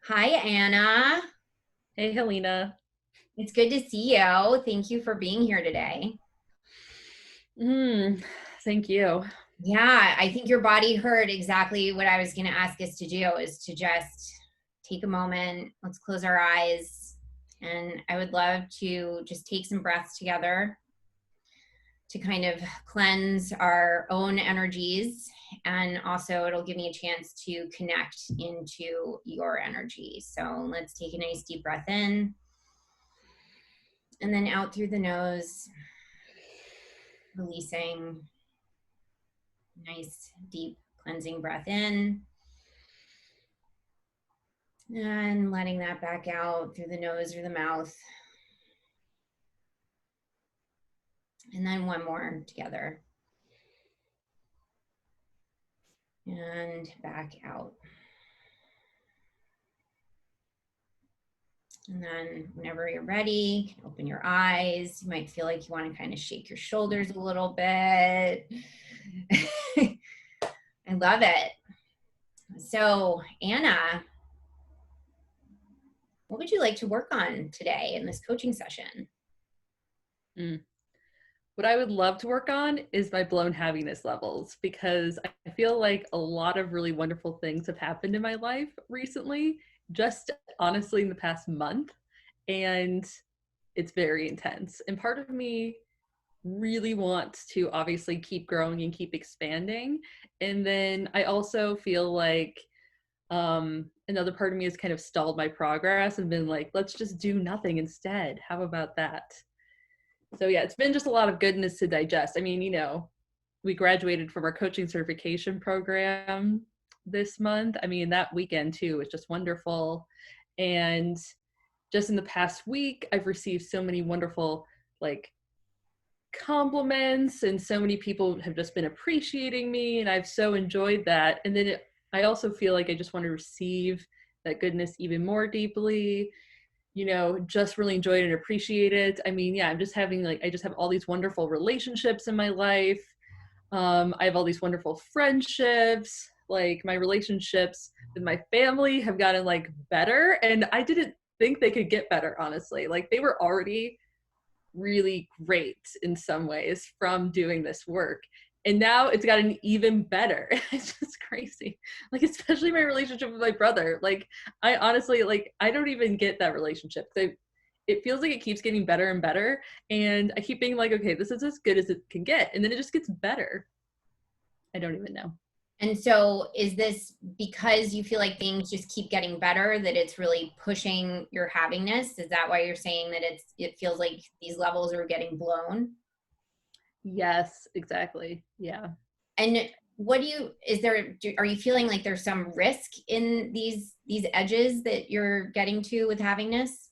Hi, Anna. Hey, Helena. It's good to see you. Thank you for being here today. Mm, Thank you. Yeah, I think your body heard exactly what I was going to ask us to do is to just take a moment. Let's close our eyes. And I would love to just take some breaths together to kind of cleanse our own energies. And also, it'll give me a chance to connect into your energy. So let's take a nice deep breath in and then out through the nose, releasing. Nice deep cleansing breath in and letting that back out through the nose or the mouth. And then one more together and back out. And then whenever you're ready, you can open your eyes. You might feel like you want to kind of shake your shoulders a little bit. I love it. So, Anna, what would you like to work on today in this coaching session? Mm. What I would love to work on is my blown happiness levels because I feel like a lot of really wonderful things have happened in my life recently, just honestly in the past month. And it's very intense. And part of me really wants to obviously keep growing and keep expanding. And then I also feel like another part of me has kind of stalled my progress and been like, let's just do nothing instead. How about that? So yeah, it's been just a lot of goodness to digest. I mean, we graduated from our coaching certification program this month. I mean, that weekend too was just wonderful. And just in the past week, I've received so many wonderful like compliments, and so many people have just been appreciating me, and I've so enjoyed that. And then I also feel like I just want to receive that goodness even more deeply, just really enjoy it and appreciate it. I mean, yeah, I'm just having like, I just have all these wonderful relationships in my life. I have all these wonderful friendships. Like my relationships with my family have gotten like better, and I didn't think they could get better, honestly. Like they were already really great in some ways from doing this work. And now it's gotten even better. It's just crazy. Like, especially my relationship with my brother. Like, I honestly, like, I don't even get that relationship. It feels like it keeps getting better and better. And I keep being like, okay, this is as good as it can get. And then it just gets better. I don't even know. And so is this because you feel like things just keep getting better that it's really pushing your havingness? Is that why you're saying that it feels like these levels are getting blown? Yes, exactly. Yeah. And what do you is there are you feeling like there's some risk in these edges that you're getting to with havingness?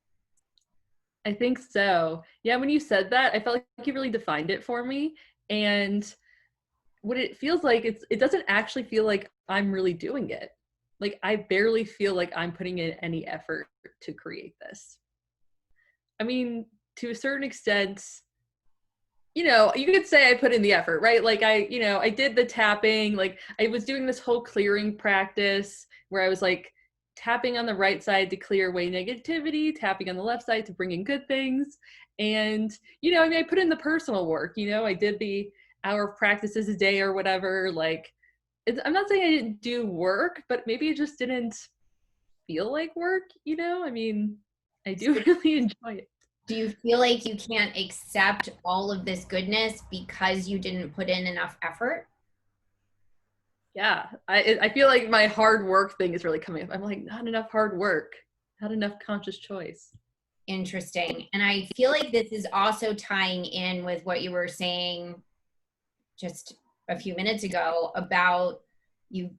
I think so. Yeah, when you said that, I felt like you really defined it for me. And what it feels like, it doesn't actually feel like I'm really doing it. Like I barely feel like I'm putting in any effort to create this. I mean, to a certain extent, you could say I put in the effort, right? Like I did the tapping, like I was doing this whole clearing practice where I was like tapping on the right side to clear away negativity, tapping on the left side to bring in good things. And, I mean, I put in the personal work, I did the hour of practices a day or whatever. Like, I'm not saying I didn't do work, but maybe it just didn't feel like work, I mean, I do So really enjoy it. do you feel like you can't accept all of this goodness because you didn't put in enough effort? Yeah, I feel like my hard work thing is really coming up. I'm like, not enough hard work, not enough conscious choice. Interesting. And I feel like this is also tying in with what you were saying just a few minutes ago about you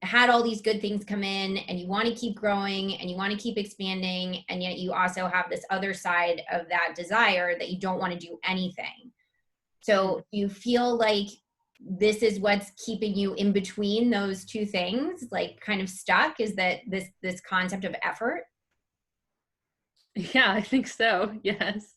had all these good things come in and you want to keep growing and you want to keep expanding, and yet you also have this other side of that desire that you don't want to do anything. So Mm. you feel like this is what's keeping you in between those two things, like kind of stuck, is that this concept of effort? Yeah, I think so. Yes.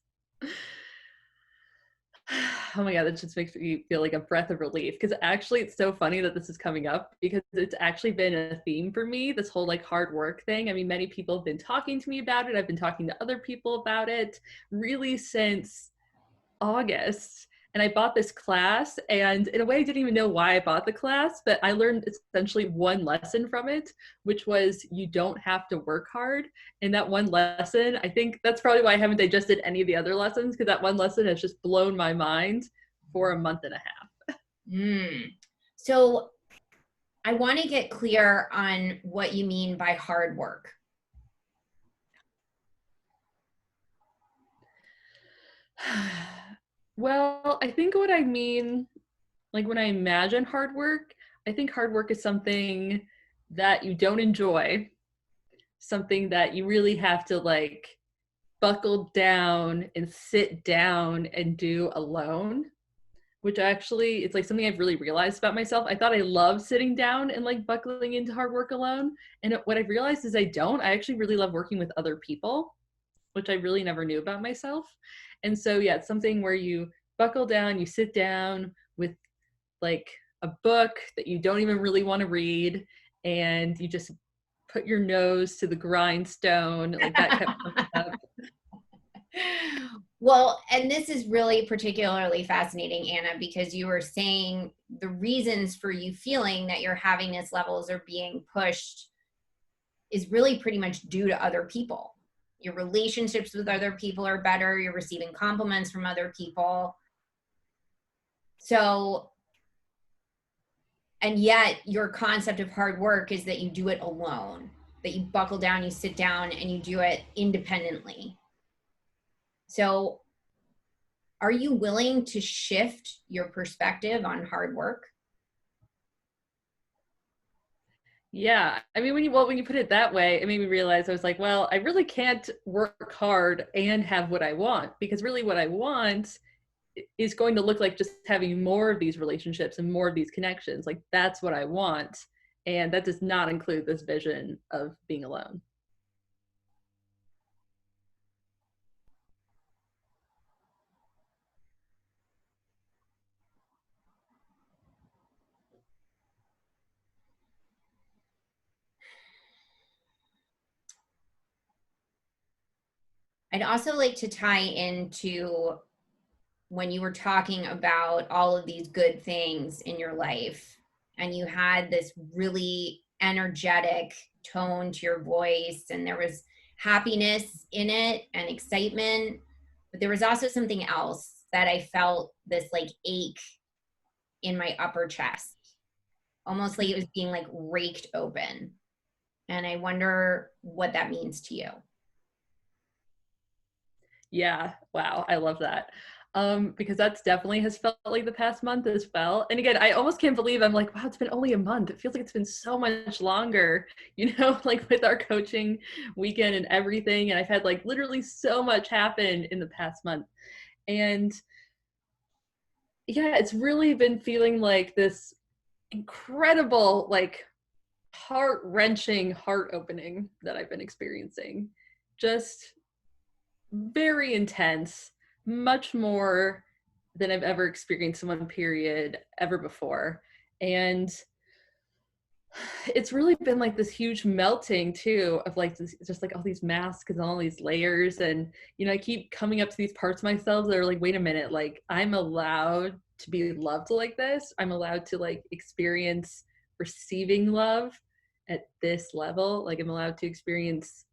Oh my God, that just makes me feel like a breath of relief. Because actually, it's so funny that this is coming up because it's actually been a theme for me, this whole like hard work thing. I mean, many people have been talking to me about it. I've been talking to other people about it really since August. And I bought this class, and in a way, I didn't even know why I bought the class, but I learned essentially one lesson from it, which was you don't have to work hard. And that one lesson, I think that's probably why I haven't digested any of the other lessons, because that one lesson has just blown my mind for a month and a half. So I want to get clear on what you mean by hard work. Well, I think what I mean, like when I imagine hard work, I think hard work is something that you don't enjoy, something that you really have to like buckle down and sit down and do alone, which actually it's like something I've really realized about myself. I thought I loved sitting down and like buckling into hard work alone, and what I've realized is I don't. I actually really love working with other people, which I really never knew about myself. And so yeah, it's something where you buckle down, you sit down with like a book that you don't even really want to read, and you just put your nose to the grindstone, like that kept coming up. Well, and this is really particularly fascinating, Anna, because you were saying the reasons for you feeling that your havingness levels are being pushed is really pretty much due to other people. Your relationships with other people are better, you're receiving compliments from other people. So, and yet your concept of hard work is that you do it alone, that you buckle down, you sit down, and you do it independently. So, are you willing to shift your perspective on hard work? Yeah, I mean, when you put it that way, it made me realize I was like, well, I really can't work hard and have what I want, because really what I want is going to look like just having more of these relationships and more of these connections. Like that's what I want, and that does not include this vision of being alone. I'd also like to tie into when you were talking about all of these good things in your life, and you had this really energetic tone to your voice, and there was happiness in it and excitement, but there was also something else that I felt this like ache in my upper chest, almost like it was being like raked open. And I wonder what that means to you. Yeah, wow, I love that. Because that's definitely has felt like the past month as well. And again, I almost can't believe I'm like, wow, it's been only a month. It feels like it's been so much longer, like with our coaching weekend and everything. And I've had like literally so much happen in the past month. And yeah, it's really been feeling like this incredible, like heart-wrenching, heart opening that I've been experiencing. Just very intense, much more than I've ever experienced in one period ever before. And it's really been like this huge melting too of like this, just like all these masks and all these layers. And, I keep coming up to these parts of myself that are like, wait a minute, like I'm allowed to be loved like this. I'm allowed to like experience receiving love at this level. Like I'm allowed to experience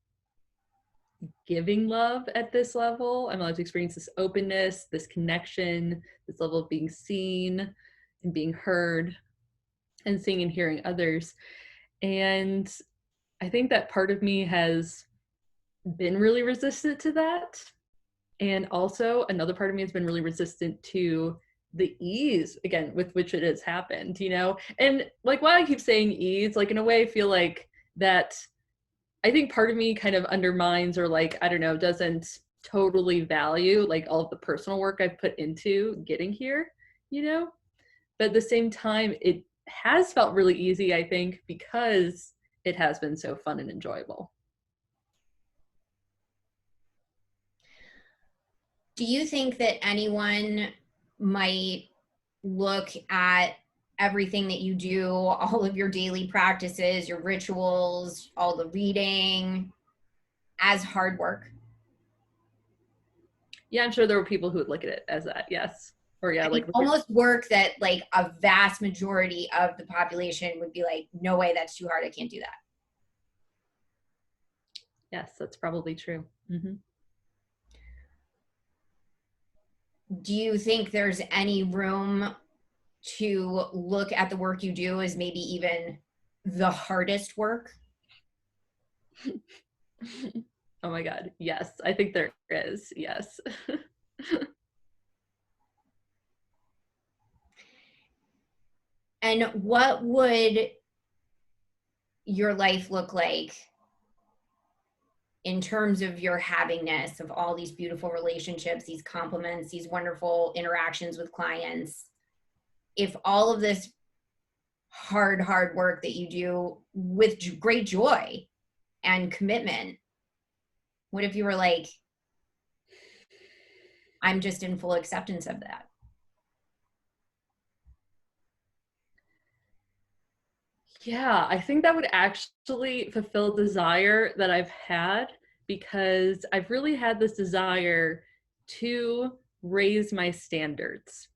giving love at this level. I'm allowed to experience this openness, this connection, this level of being seen and being heard and seeing and hearing others. And I think that part of me has been really resistant to that. And also another part of me has been really resistant to the ease again with which it has happened, And like while I keep saying ease, like in a way I feel like that I think part of me kind of undermines or like, I don't know, doesn't totally value like all of the personal work I've put into getting here, you know? But at the same time, it has felt really easy, I think, because it has been so fun and enjoyable. Do you think that anyone might look at everything that you do, all of your daily practices, your rituals, all the reading, as hard work. Yeah, I'm sure there were people who would look at it as that. Yes. Or yeah, I mean, like almost work that like a vast majority of the population would be like, no way, that's too hard. I can't do that. yes, that's probably true. Mm-hmm. Do you think there's any room to look at the work you do as maybe even the hardest work? Oh my God. Yes, I think there is. Yes. And what would your life look like in terms of your havingness of all these beautiful relationships, these compliments, these wonderful interactions with clients, if all of this hard work that you do with great joy and commitment, what if you were like, I'm just in full acceptance of that? Yeah, I think that would actually fulfill a desire that I've had, because I've really had this desire to raise my standards,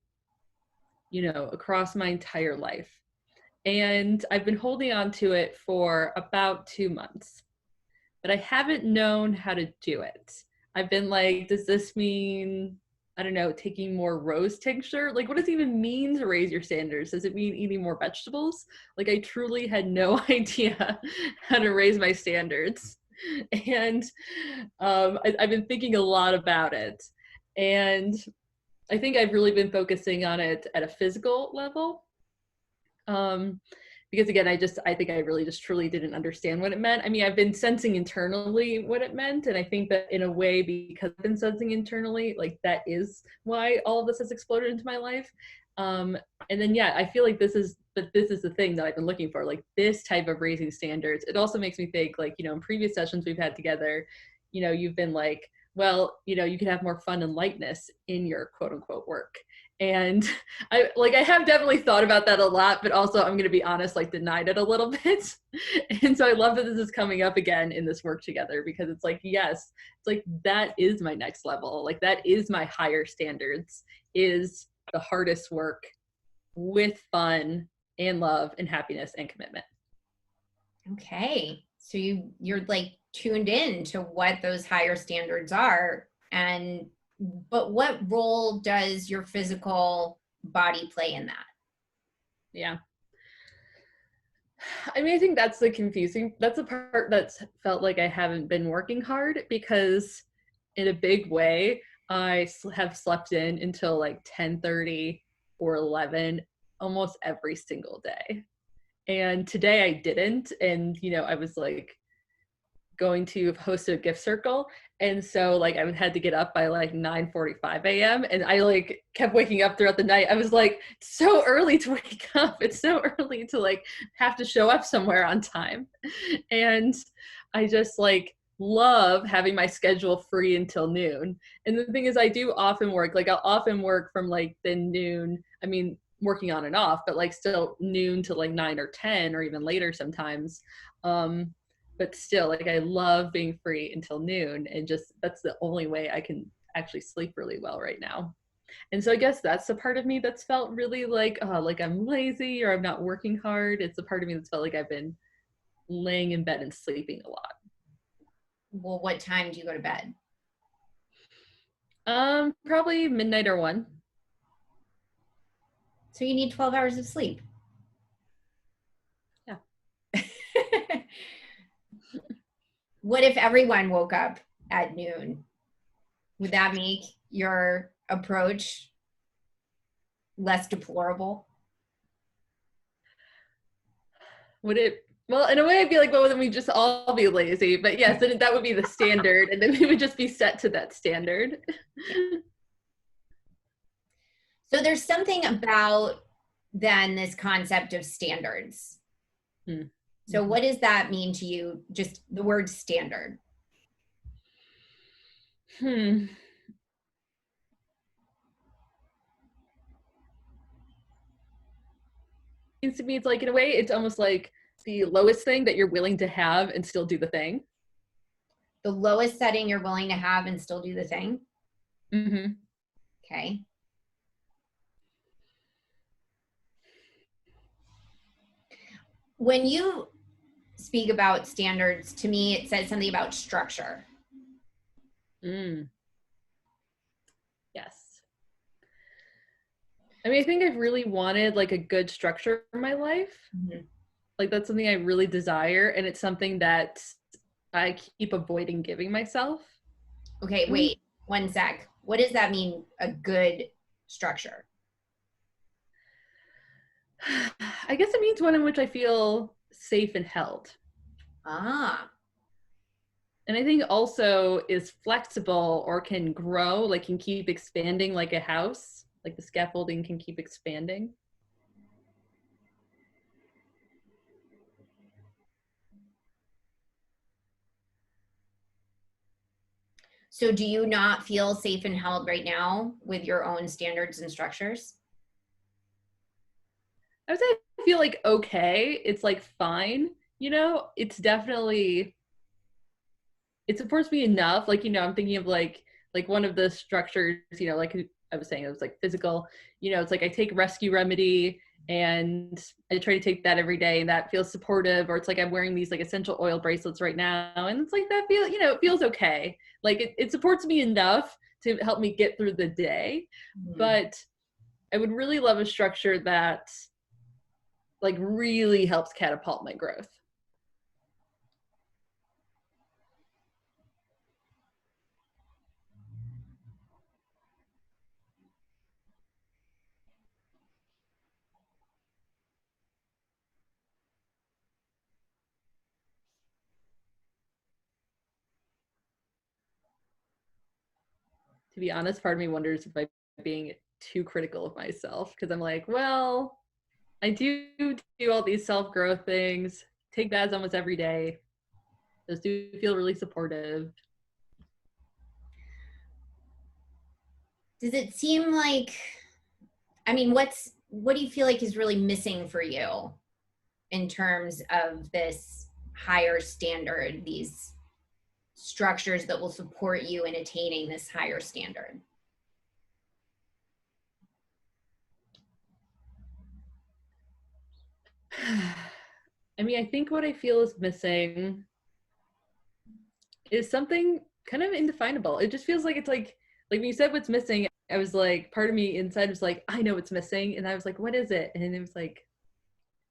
across my entire life. And I've been holding on to it for about 2 months, but I haven't known how to do it. I've been like, does this mean, I don't know, taking more rose tincture? Like, what does it even mean to raise your standards? Does it mean eating more vegetables? Like, I truly had no idea how to raise my standards. And I've been thinking a lot about it. And I think I've really been focusing on it at a physical level. Because again, I think I really just truly didn't understand what it meant. I mean, I've been sensing internally what it meant, and I think that in a way, because I've been sensing internally, like that is why all of this has exploded into my life. And then yeah, I feel like this is the thing that I've been looking for, like this type of raising standards. It also makes me think, like, in previous sessions we've had together, you've been like, well, you can have more fun and lightness in your quote unquote work. And I have definitely thought about that a lot, but also I'm going to be honest, like denied it a little bit. And so I love that this is coming up again in this work together, because it's like, yes, it's like that is my next level. Like that is my higher standards, is the hardest work with fun and love and happiness and commitment. Okay. So you're like tuned in to what those higher standards are. But what role does your physical body play in that? Yeah. I mean, I think that's that's the part that's felt like I haven't been working hard, because in a big way, I have slept in until like 10:30 or 11 almost every single day. And today I didn't. And, I was like going to host a gift circle. And so like I had to get up by like 9:45 a.m. And I like kept waking up throughout the night. I was like, it's so early to wake up. It's so early to like have to show up somewhere on time. And I just like love having my schedule free until noon. And the thing is, I do often work, like I'll often work from like the noon, I mean, working on and off, but like still noon to like 9 or 10 or even later sometimes. But still, like I love being free until noon, and just that's the only way I can actually sleep really well right now. And so I guess that's the part of me that's felt really like I'm lazy or I'm not working hard. It's the part of me that's felt like I've been laying in bed and sleeping a lot. Well, what time do you go to bed? Probably midnight or 1. So you need 12 hours of sleep. Yeah. What if everyone woke up at noon? Would that make your approach less deplorable? Would it? Well, in a way, I'd be like, well, then we just all be lazy. But yes, then that would be the standard, and then we would just be set to that standard. So there's something about then this concept of standards. Mm-hmm. So what does that mean to you? Just the word standard. to me, it's like, in a way, it's almost like the lowest thing that you're willing to have and still do the thing. The lowest setting you're willing to have and still do the thing. Mm-hmm. Okay. When you speak about standards, to me, it says something about structure. Mm. Yes. I mean, I think I've really wanted like a good structure in my life. Mm-hmm. Like that's something I really desire, and it's something that I keep avoiding giving myself. Okay, wait, one sec. What does that mean, a good structure? I guess it means one in which I feel safe and held. Ah, And I think also is flexible or can grow, like can keep expanding like a house, like the scaffolding can keep expanding. so do you not feel safe and held right now with your own standards and structures? I would say I feel like okay, it's like fine, you know, it's definitely, it supports me enough. Like, you know, I'm thinking of like one of the structures, you know, like I was saying, it was like physical, you know, it's like I take rescue remedy and I try to take that every day and that feels supportive. Or it's like I'm wearing these like essential oil bracelets right now and it's like that feel, you know, it feels okay. Like it supports me enough to help me get through the day. Mm-hmm. But I would really love a structure that like really helps catapult my growth. To be honest, part of me wonders if I'm being too critical of myself because I'm like, well, I do all these self growth things, take baths almost every day. Those do feel really supportive. Does it seem like, I mean, what do you feel like is really missing for you in terms of this higher standard, these structures that will support you in attaining this higher standard? I mean, I think what I feel is missing is something kind of indefinable. It just feels like it's like when you said what's missing, I was like, part of me inside was like, I know what's missing. And I was like, what is it? And it was like,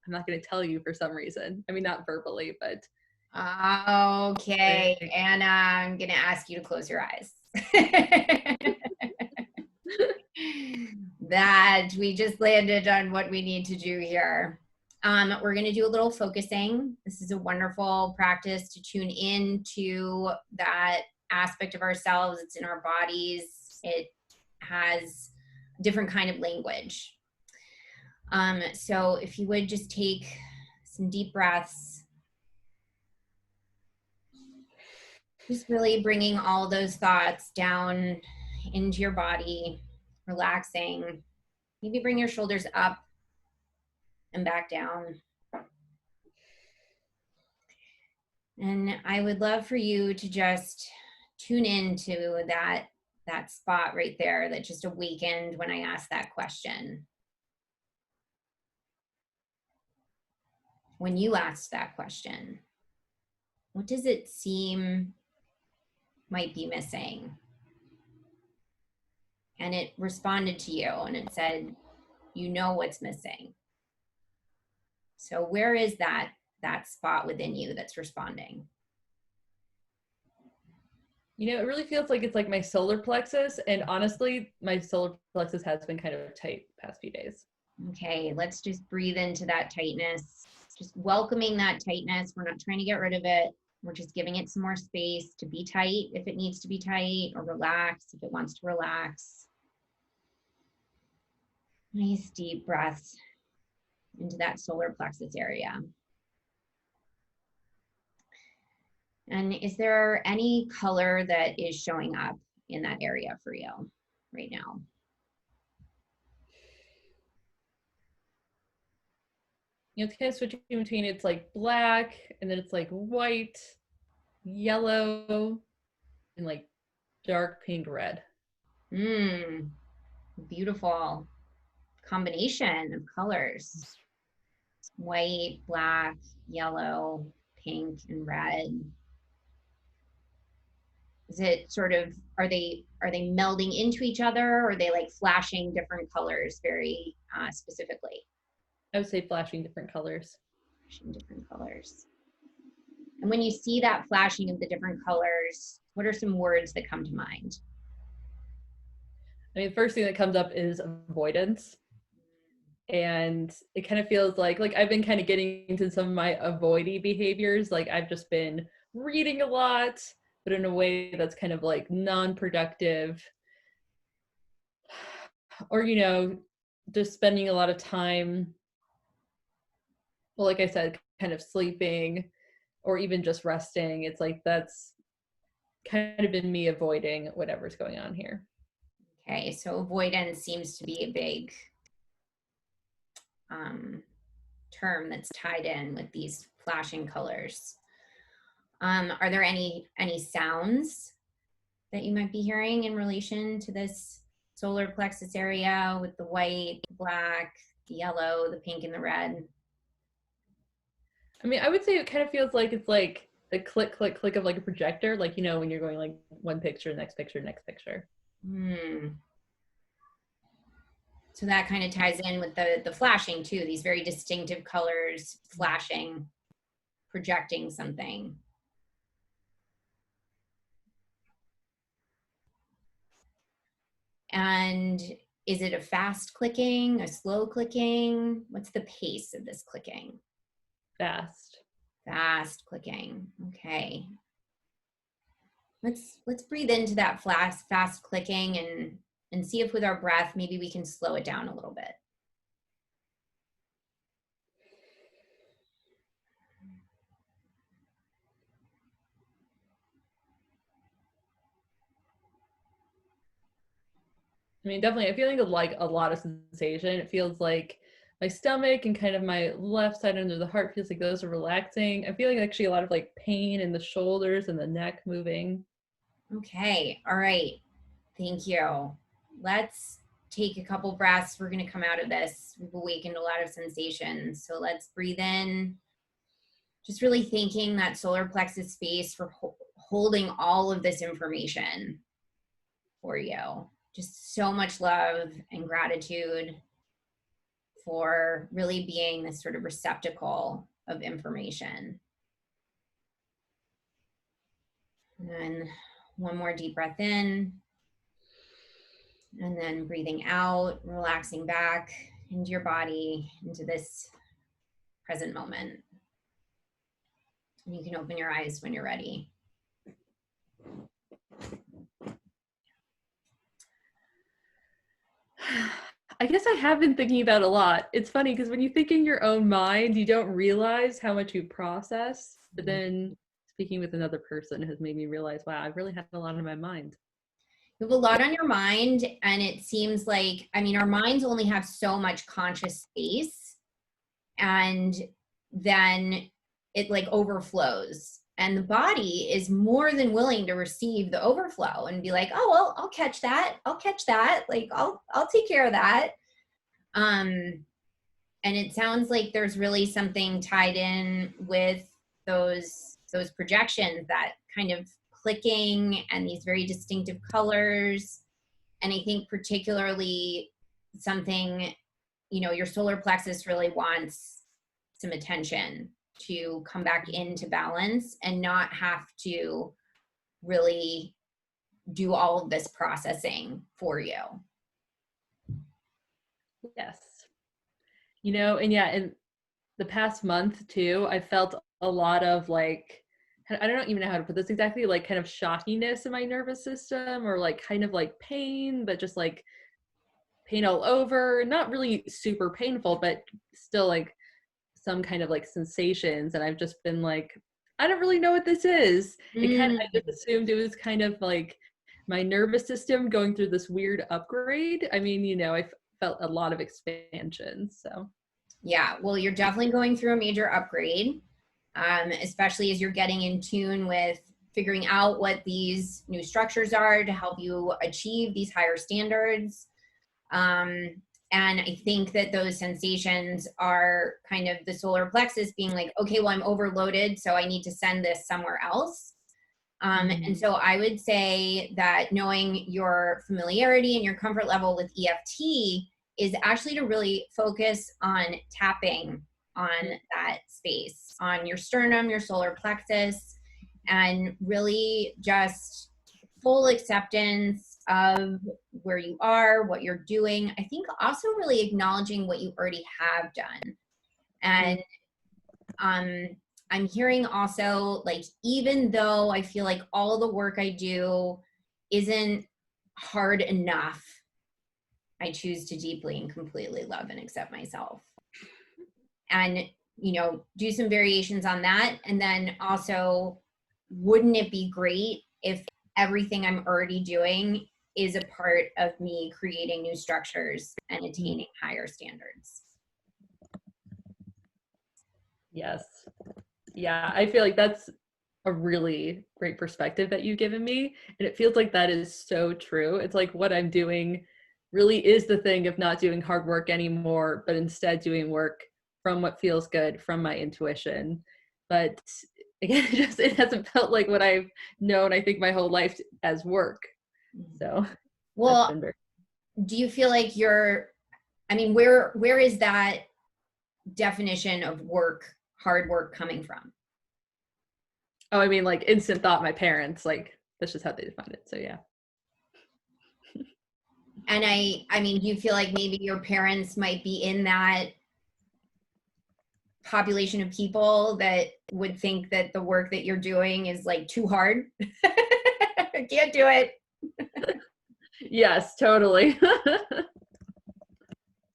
I'm not going to tell you for some reason. I mean, not verbally, but. Okay, Anna, I'm going to ask you to close your eyes. That we just landed on what we need to do here. We're going to do a little focusing. This is a wonderful practice to tune into that aspect of ourselves. It's in our bodies. It has a different kind of language. So if you would just take some deep breaths, just really bringing all those thoughts down into your body, relaxing. Maybe bring your shoulders up and back down. And I would love for you to just tune into that spot right there that just awakened when I asked that question. When you asked that question, what does it seem might be missing? And it responded to you and it said, you know what's missing. So where is that spot within you that's responding? You know, it really feels like it's like my solar plexus. And honestly, my solar plexus has been kind of tight the past few days. Okay, let's just breathe into that tightness, just welcoming that tightness. We're not trying to get rid of it. We're just giving it some more space to be tight if it needs to be tight, or relax if it wants to relax. Nice deep breaths into that solar plexus area. And is there any color that is showing up in that area for you right now? it's kind of switching between, it's like black, and then it's like white, yellow, and like dark pink red. Mm, beautiful combination of colors. White, black, yellow, pink, and red. Is it sort of, are they melding into each other, or are they like flashing different colors very specifically? I would say flashing different colors. Flashing different colors. And when you see that flashing of the different colors, what are some words that come to mind? I mean, the first thing that comes up is avoidance. And it kind of feels like I've been kind of getting into some of my avoidy behaviors. Like I've just been reading a lot, but in a way that's kind of like non-productive, or just spending a lot of time, well, like I said, kind of sleeping or even just resting. It's like that's kind of been me avoiding whatever's going on here. Okay, so avoidance seems to be a big term that's tied in with these flashing colors. Are there any sounds that you might be hearing in relation to this solar plexus area with the white, the black, the yellow, the pink, and the red? I mean, I would say it kind of feels like it's like the click, click, click of like a projector, like, when you're going like one picture, next picture, next picture. So that kind of ties in with the flashing too, these very distinctive colors flashing, projecting something. And is it a fast clicking, a slow clicking? What's the pace of this clicking? Fast. Fast clicking. Okay. Let's breathe into that fast clicking and see if with our breath maybe we can slow it down a little bit. I mean, definitely, I'm feeling like a lot of sensation. It feels like my stomach and kind of my left side under the heart feels like those are relaxing. I'm feeling actually a lot of like pain in the shoulders and the neck moving. Okay. All right. Thank you. Let's take a couple breaths. We're going to come out of this. We've awakened a lot of sensations. So let's breathe in, just really thanking that solar plexus space for holding all of this information for you. Just so much love and gratitude for really being this sort of receptacle of information. And then one more deep breath in. And then breathing out, relaxing back into your body, into this present moment. And you can open your eyes when you're ready. I guess I have been thinking about a lot. It's funny because when you think in your own mind, you don't realize how much you process. But then speaking with another person has made me realize, wow, I've really had a lot on my mind. You have a lot on your mind, and it seems like, I mean, our minds only have so much conscious space, and then it like overflows. And the body is more than willing to receive the overflow and be like, oh, well, I'll catch that. I'll catch that. Like, I'll take care of that. And it sounds like there's really something tied in with those projections, that kind of clicking and these very distinctive colors. And I think particularly something, your solar plexus really wants some attention to come back into balance and not have to really do all of this processing for you. Yes. And yeah, in the past month too, I felt a lot of like, I don't even know how to put this exactly, like kind of shockiness in my nervous system, or like kind of like pain, but just like pain all over. Not really super painful, but still like some kind of like sensations. And I've just been like, I don't really know what this is. I just assumed it was kind of like my nervous system going through this weird upgrade. I mean, I felt a lot of expansion. So Yeah, well, you're definitely going through a major upgrade, especially as you're getting in tune with figuring out what these new structures are to help you achieve these higher standards. And I think that those sensations are kind of the solar plexus being like, okay, well, I'm overloaded, so I need to send this somewhere else. And so I would say that knowing your familiarity and your comfort level with EFT is actually to really focus on tapping on that space, on your sternum, your solar plexus, and really just full acceptance of where you are, what you're doing. I think also really acknowledging what you already have done. And I'm hearing also, like, even though I feel like all the work I do isn't hard enough, I choose to deeply and completely love and accept myself. And, you know, do some variations on that. And then also, wouldn't it be great if everything I'm already doing is a part of me creating new structures and attaining higher standards? Yes. Yeah, I feel like that's a really great perspective that you've given me. And it feels like that is so true. It's like what I'm doing really is the thing of not doing hard work anymore, but instead doing work from what feels good, from my intuition. But again, it hasn't felt like what I've known, I think, my whole life as work. So that's Well, been very. do you feel like I mean, where is that definition of work, hard work, coming from? Oh, I mean, like instant thought, my parents, like that's just how they define it. So yeah. And I mean, do you feel like maybe your parents might be in that population of people that would think that the work that you're doing is like too hard? Can't do it. Yes, totally.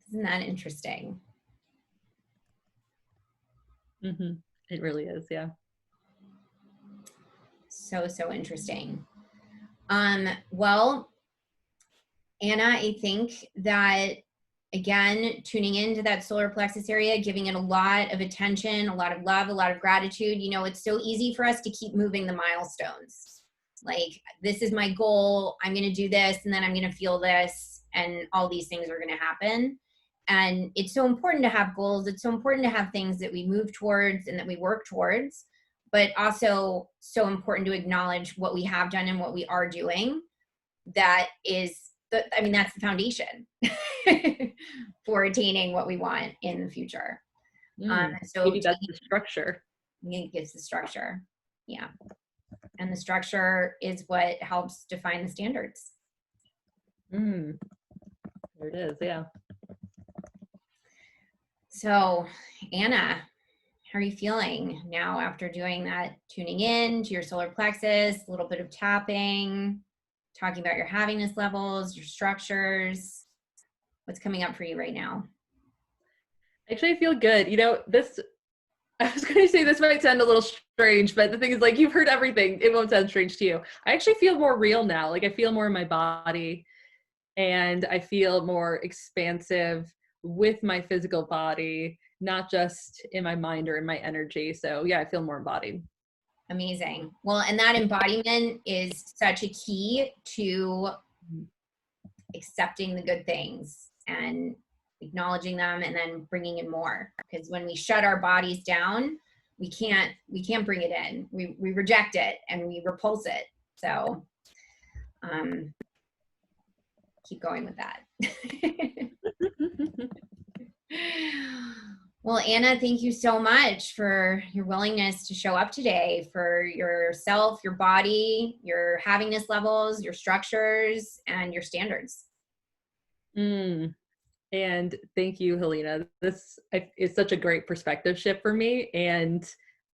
Isn't that interesting? It really is, yeah. So interesting. Well, Anna, I think that, again, tuning into that solar plexus area, giving it a lot of attention, a lot of love, a lot of gratitude. You know, it's so easy for us to keep moving the milestones. Like, this is my goal, I'm going to do this, and then I'm going to feel this, and all these things are going to happen. And it's so important to have goals. It's so important to have things that we move towards and that we work towards, but also so important to acknowledge what we have done and what we are doing. That is I mean, that's the foundation for attaining what we want in the future. So Maybe that's the structure. it gives the structure. Yeah. And the structure is what helps define the standards. There it is, yeah. So, Anna, how are you feeling now after doing that, tuning in to your solar plexus, a little bit of tapping, talking about your havingness levels, your structures? What's coming up for you right now? Actually, I feel good. You know, I was going to say this might sound a little strange, but the thing is, like, you've heard everything. It won't sound strange to you. I actually feel more real now. Like, I feel more in my body, and I feel more expansive with my physical body, not just in my mind or in my energy. So yeah, I feel more embodied. Amazing. Well, and that embodiment is such a key to accepting the good things and acknowledging them, and then bringing in more. Because when we shut our bodies down, we can't bring it in. We reject it and we repulse it. So keep going with that. Well, Anna, thank you so much for your willingness to show up today, for yourself, your body, your havingness levels, your structures, and your standards. And thank you, Helena. This is such a great perspective shift for me. And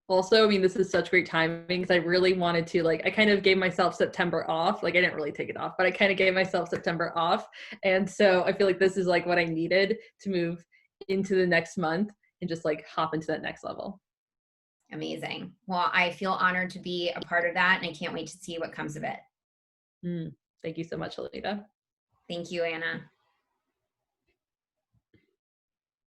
also, I mean, this is such great timing because I really wanted to, like, I kind of gave myself September off. Like, I didn't really take it off, but I kind of gave myself September off. And so I feel like this is like what I needed to move into the next month and just like hop into that next level. Amazing. Well, I feel honored to be a part of that, and I can't wait to see what comes of it. Thank you so much, Helena. Thank you, Anna.